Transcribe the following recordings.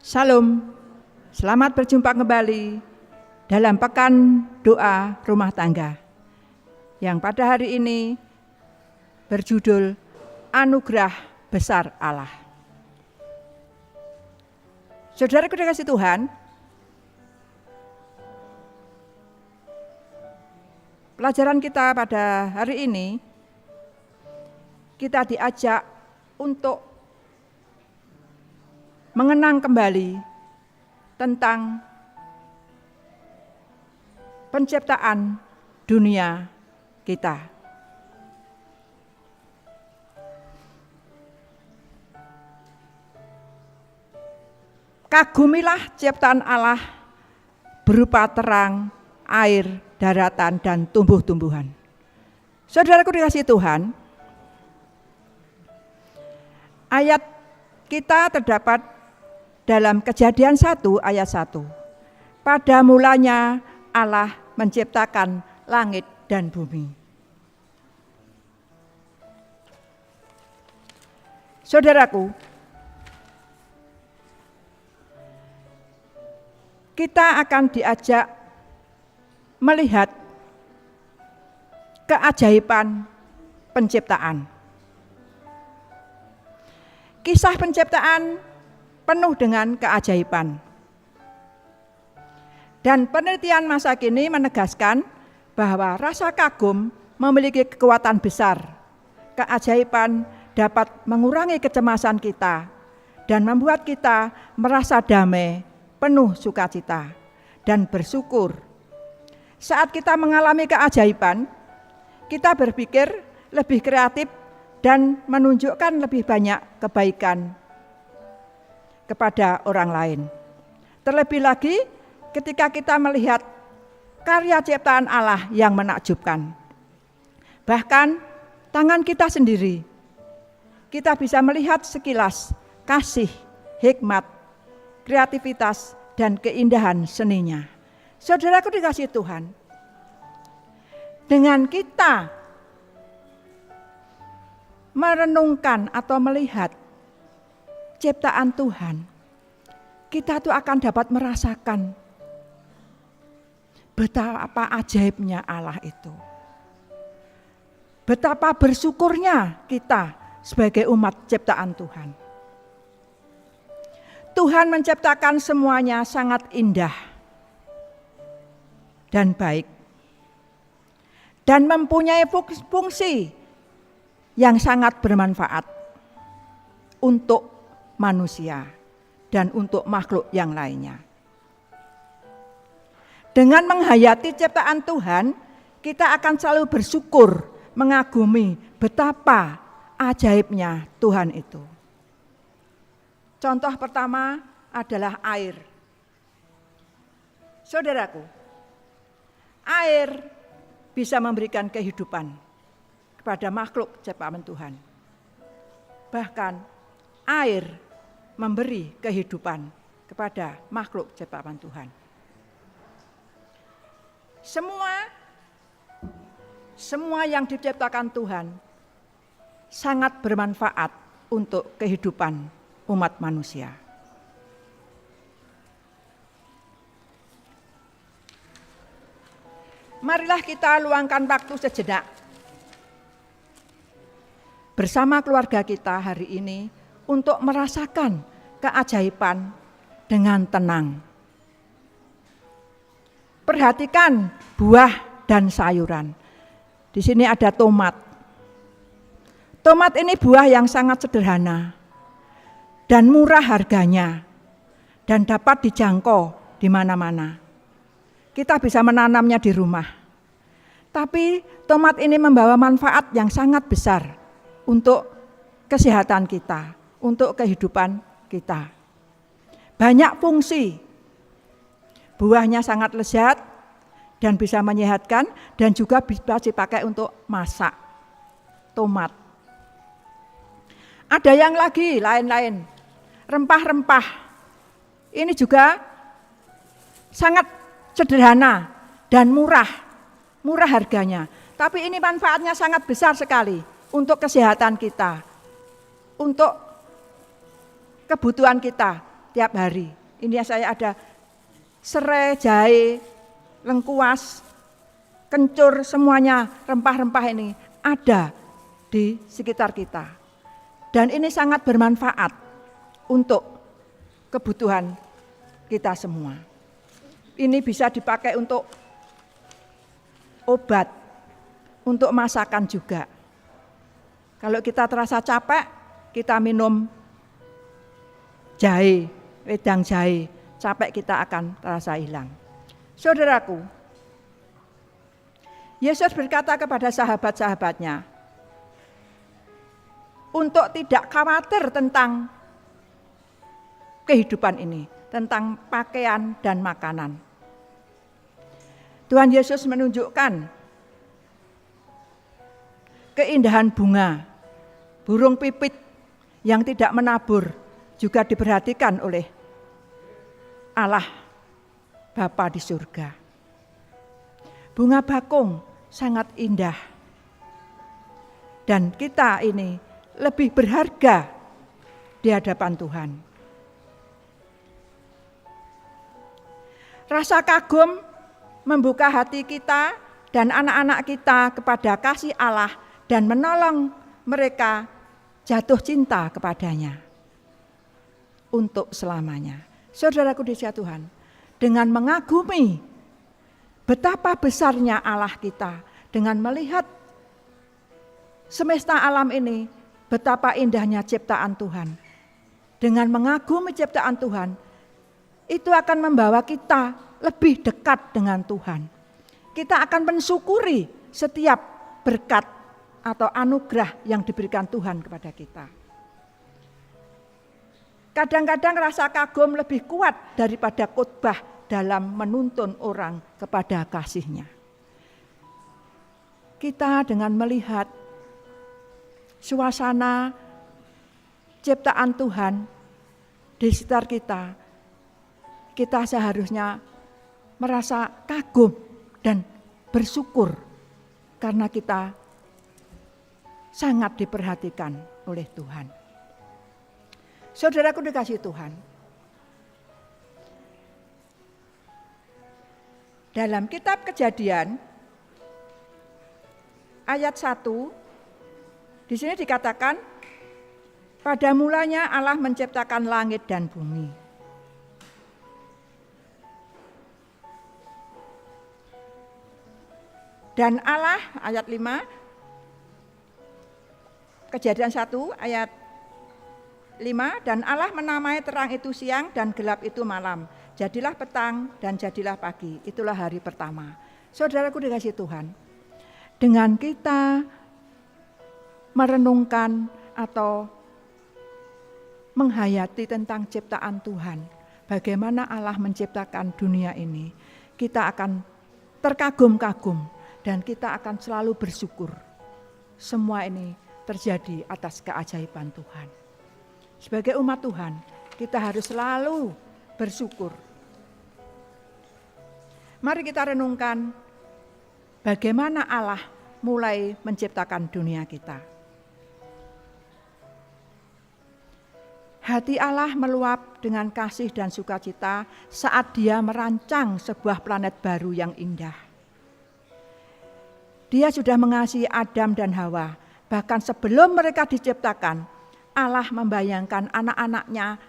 Salam, selamat berjumpa kembali dalam Pekan Doa Rumah Tangga yang pada hari ini berjudul Anugerah Besar Allah. Saudaraku dikasihi Tuhan, pelajaran kita pada hari ini kita diajak untuk mengenang kembali tentang penciptaan dunia kita. Kagumilah ciptaan Allah berupa terang, air, daratan, dan tumbuh-tumbuhan. Saudaraku dikasihi Tuhan, ayat kita terdapat dalam Kejadian 1 ayat 1. Pada mulanya Allah menciptakan langit dan bumi. Saudaraku, kita akan diajak melihat keajaiban penciptaan. Kisah penciptaan penuh dengan keajaiban. Dan penelitian masa kini menegaskan bahwa rasa kagum memiliki kekuatan besar. Keajaiban dapat mengurangi kecemasan kita dan membuat kita merasa damai, penuh sukacita dan bersyukur. Saat kita mengalami keajaiban, kita berpikir lebih kreatif dan menunjukkan lebih banyak kebaikan kepada orang lain. Terlebih lagi ketika kita melihat karya ciptaan Allah yang menakjubkan. Bahkan tangan kita sendiri, kita bisa melihat sekilas kasih, hikmat, kreativitas, dan keindahan seninya. Saudaraku dikasihi Tuhan, dengan kita merenungkan atau melihat ciptaan Tuhan, kita tuh akan dapat merasakan betapa ajaibnya Allah itu. Betapa bersyukurnya kita sebagai umat ciptaan Tuhan. Tuhan menciptakan semuanya sangat indah dan baik. Dan mempunyai fungsi yang sangat bermanfaat untuk manusia dan untuk makhluk yang lainnya. Dengan menghayati ciptaan Tuhan, kita akan selalu bersyukur, mengagumi betapa ajaibnya Tuhan itu. Contoh pertama adalah air. Saudaraku, air bisa memberikan kehidupan kepada makhluk ciptaan Tuhan. Bahkan air memberi kehidupan kepada makhluk ciptaan Tuhan. Semua yang diciptakan Tuhan sangat bermanfaat untuk kehidupan umat manusia. Marilah kita luangkan waktu sejenak bersama keluarga kita hari ini untuk merasakan keajaiban dengan tenang. Perhatikan buah dan sayuran. Di sini ada tomat. Tomat ini buah yang sangat sederhana dan murah harganya dan dapat dijangkau di mana-mana. Kita bisa menanamnya di rumah. Tapi tomat ini membawa manfaat yang sangat besar untuk kesehatan kita, untuk kehidupan kita. Banyak fungsi. Buahnya sangat lezat dan bisa menyehatkan dan juga bisa dipakai untuk masak. Tomat. Ada yang lagi lain-lain. Rempah-rempah. Ini juga sangat sederhana dan murah harganya. Tapi ini manfaatnya sangat besar sekali untuk kesehatan kita, untuk kebutuhan kita, tiap hari. Ini saya ada serai, jahe, lengkuas, kencur, semuanya rempah-rempah ini ada di sekitar kita. Dan ini sangat bermanfaat untuk kebutuhan kita semua. Ini bisa dipakai untuk obat, untuk masakan juga. Kalau kita terasa capek, kita minum jahe, wedang jahe, capek kita akan terasa hilang. Saudaraku, Yesus berkata kepada sahabat-sahabatnya untuk tidak khawatir tentang kehidupan ini, tentang pakaian dan makanan. Tuhan Yesus menunjukkan keindahan bunga, burung pipit yang tidak menabur juga diperhatikan oleh Allah Bapa di surga. Bunga bakung sangat indah. Dan kita ini lebih berharga di hadapan Tuhan. Rasa kagum membuka hati kita dan anak-anak kita kepada kasih Allah dan menolong mereka jatuh cinta kepadanya untuk selamanya. Saudaraku di Tuhan, dengan mengagumi betapa besarnya Allah kita, dengan melihat semesta alam ini, betapa indahnya ciptaan Tuhan. Dengan mengagumi ciptaan Tuhan, itu akan membawa kita lebih dekat dengan Tuhan. Kita akan mensyukuri setiap berkat atau anugerah yang diberikan Tuhan kepada kita. Kadang-kadang rasa kagum lebih kuat daripada khotbah dalam menuntun orang kepada kasih-Nya. Kita dengan melihat suasana ciptaan Tuhan di sekitar kita, kita seharusnya merasa kagum dan bersyukur karena kita sangat diperhatikan oleh Tuhan. Saudaraku dikasihi Tuhan, dalam kitab Kejadian ayat 1 di sini dikatakan, pada mulanya Allah menciptakan langit dan bumi. Dan Allah, ayat 5, Kejadian 1 ayat 5, dan Allah menamai terang itu siang dan gelap itu malam. Jadilah petang dan jadilah pagi, itulah hari pertama. Saudaraku dikasihi Tuhan, dengan kita merenungkan atau menghayati tentang ciptaan Tuhan, bagaimana Allah menciptakan dunia ini, kita akan terkagum-kagum dan kita akan selalu bersyukur. Semua ini terjadi atas keajaiban Tuhan. Sebagai umat Tuhan, kita harus selalu bersyukur. Mari kita renungkan bagaimana Allah mulai menciptakan dunia kita. Hati Allah meluap dengan kasih dan sukacita saat Dia merancang sebuah planet baru yang indah. Dia sudah mengasihi Adam dan Hawa, bahkan sebelum mereka diciptakan, Allah membayangkan anak-anaknya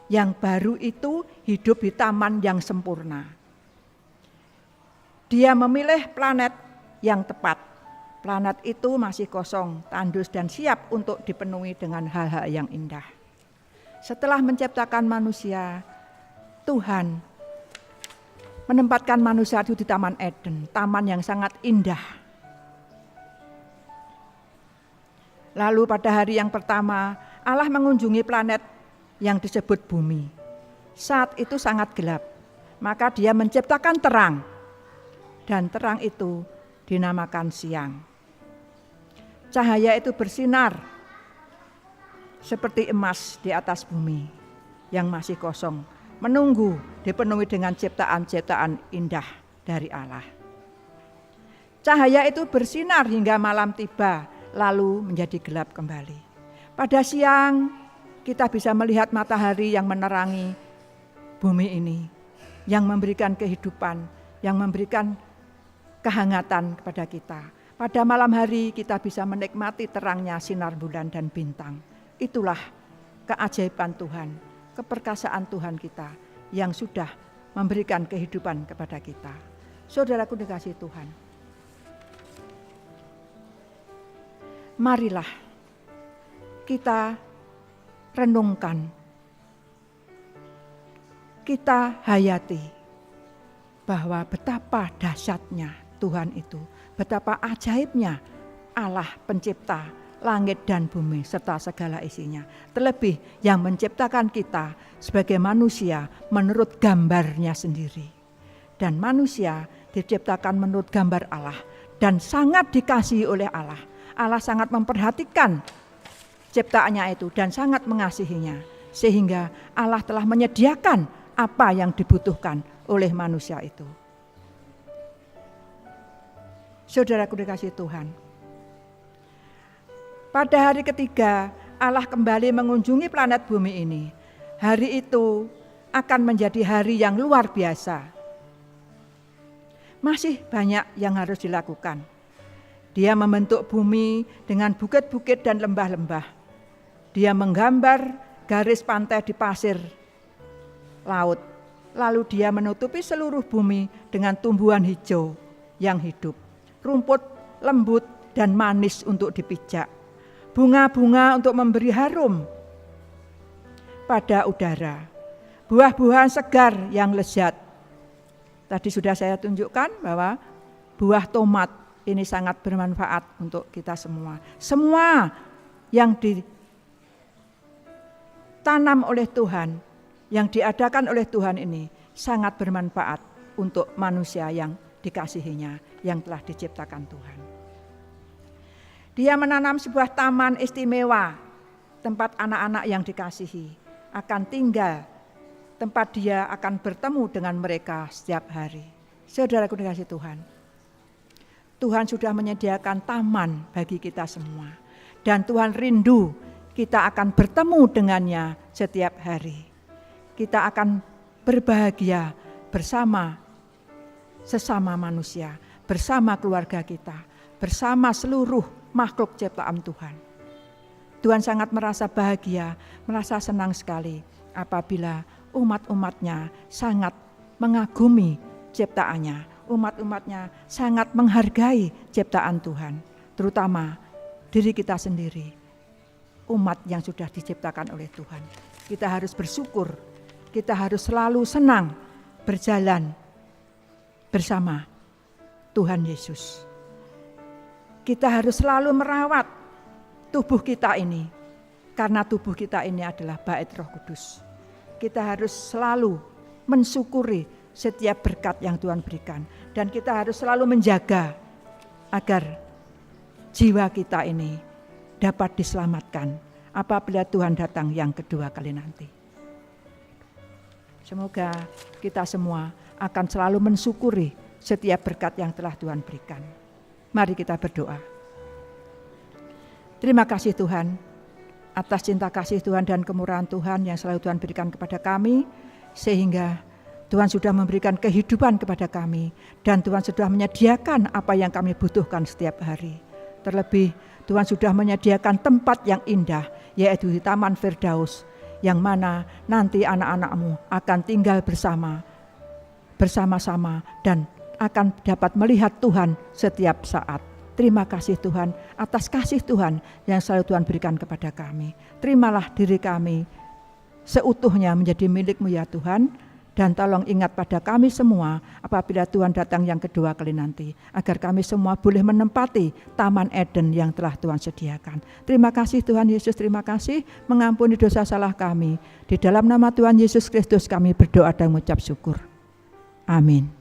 yang baru itu hidup di taman yang sempurna. Dia memilih planet yang tepat. Planet itu masih kosong, tandus dan siap untuk dipenuhi dengan hal-hal yang indah. Setelah menciptakan manusia, Tuhan menempatkan manusia itu di Taman Eden, taman yang sangat indah. Lalu pada hari yang pertama, Allah mengunjungi planet yang disebut bumi. Saat itu sangat gelap, maka Dia menciptakan terang, dan terang itu dinamakan siang. Cahaya itu bersinar seperti emas di atas bumi yang masih kosong, menunggu dipenuhi dengan ciptaan-ciptaan indah dari Allah. Cahaya itu bersinar hingga malam tiba, lalu menjadi gelap kembali. Pada siang kita bisa melihat matahari yang menerangi bumi ini, yang memberikan kehidupan, yang memberikan kehangatan kepada kita. Pada malam hari kita bisa menikmati terangnya sinar bulan dan bintang. Itulah keajaiban Tuhan, keperkasaan Tuhan kita yang sudah memberikan kehidupan kepada kita. Saudaraku dikasihi Tuhan, marilah kita renungkan, kita hayati bahwa betapa dahsyatnya Tuhan itu, betapa ajaibnya Allah pencipta langit dan bumi serta segala isinya. Terlebih yang menciptakan kita sebagai manusia menurut gambarnya sendiri. Dan manusia diciptakan menurut gambar Allah dan sangat dikasihi oleh Allah. Allah sangat memperhatikan ciptaannya itu dan sangat mengasihinya. Sehingga Allah telah menyediakan apa yang dibutuhkan oleh manusia itu. Saudaraku dikasihi Tuhan, pada hari ketiga Allah kembali mengunjungi planet bumi ini. Hari itu akan menjadi hari yang luar biasa. Masih banyak yang harus dilakukan. Dia membentuk bumi dengan bukit-bukit dan lembah-lembah. Dia menggambar garis pantai di pasir laut. Lalu dia menutupi seluruh bumi dengan tumbuhan hijau yang hidup. Rumput lembut dan manis untuk dipijak. Bunga-bunga untuk memberi harum pada udara. Buah-buahan segar yang lezat. Tadi sudah saya tunjukkan bahwa buah tomat ini sangat bermanfaat untuk kita semua. Semua yang ditanam oleh Tuhan, yang diadakan oleh Tuhan ini sangat bermanfaat untuk manusia yang dikasihinya, yang telah diciptakan Tuhan. Dia menanam sebuah taman istimewa, tempat anak-anak yang dikasihi akan tinggal, tempat dia akan bertemu dengan mereka setiap hari. Saudaraku dikasihi Tuhan, Tuhan sudah menyediakan taman bagi kita semua. Dan Tuhan rindu kita akan bertemu dengannya setiap hari. Kita akan berbahagia bersama sesama manusia, bersama keluarga kita, bersama seluruh makhluk ciptaan Tuhan. Tuhan sangat merasa bahagia, merasa senang sekali apabila umat-umatnya sangat mengagumi ciptaannya. Umat-umatnya sangat menghargai ciptaan Tuhan, terutama diri kita sendiri, umat yang sudah diciptakan oleh Tuhan. Kita harus bersyukur, kita harus selalu senang berjalan bersama Tuhan Yesus. Kita harus selalu merawat tubuh kita ini, karena tubuh kita ini adalah bait Roh Kudus. Kita harus selalu mensyukuri setiap berkat yang Tuhan berikan. Dan kita harus selalu menjaga agar jiwa kita ini dapat diselamatkan apabila Tuhan datang yang kedua kali nanti. Semoga kita semua akan selalu mensyukuri setiap berkat yang telah Tuhan berikan. Mari kita berdoa. Terima kasih Tuhan atas cinta kasih Tuhan dan kemurahan Tuhan yang selalu Tuhan berikan kepada kami, sehingga Tuhan sudah memberikan kehidupan kepada kami dan Tuhan sudah menyediakan apa yang kami butuhkan setiap hari. Terlebih Tuhan sudah menyediakan tempat yang indah, yaitu di Taman Firdaus, yang mana nanti anak-anak-Mu akan tinggal bersama-sama dan akan dapat melihat Tuhan setiap saat. Terima kasih Tuhan atas kasih Tuhan yang selalu Tuhan berikan kepada kami. Terimalah diri kami seutuhnya menjadi milik-Mu ya Tuhan. Dan tolong ingat pada kami semua apabila Tuhan datang yang kedua kali nanti, agar kami semua boleh menempati Taman Eden yang telah Tuhan sediakan. Terima kasih Tuhan Yesus, terima kasih mengampuni dosa salah kami. Di dalam nama Tuhan Yesus Kristus kami berdoa dan mengucap syukur. Amin.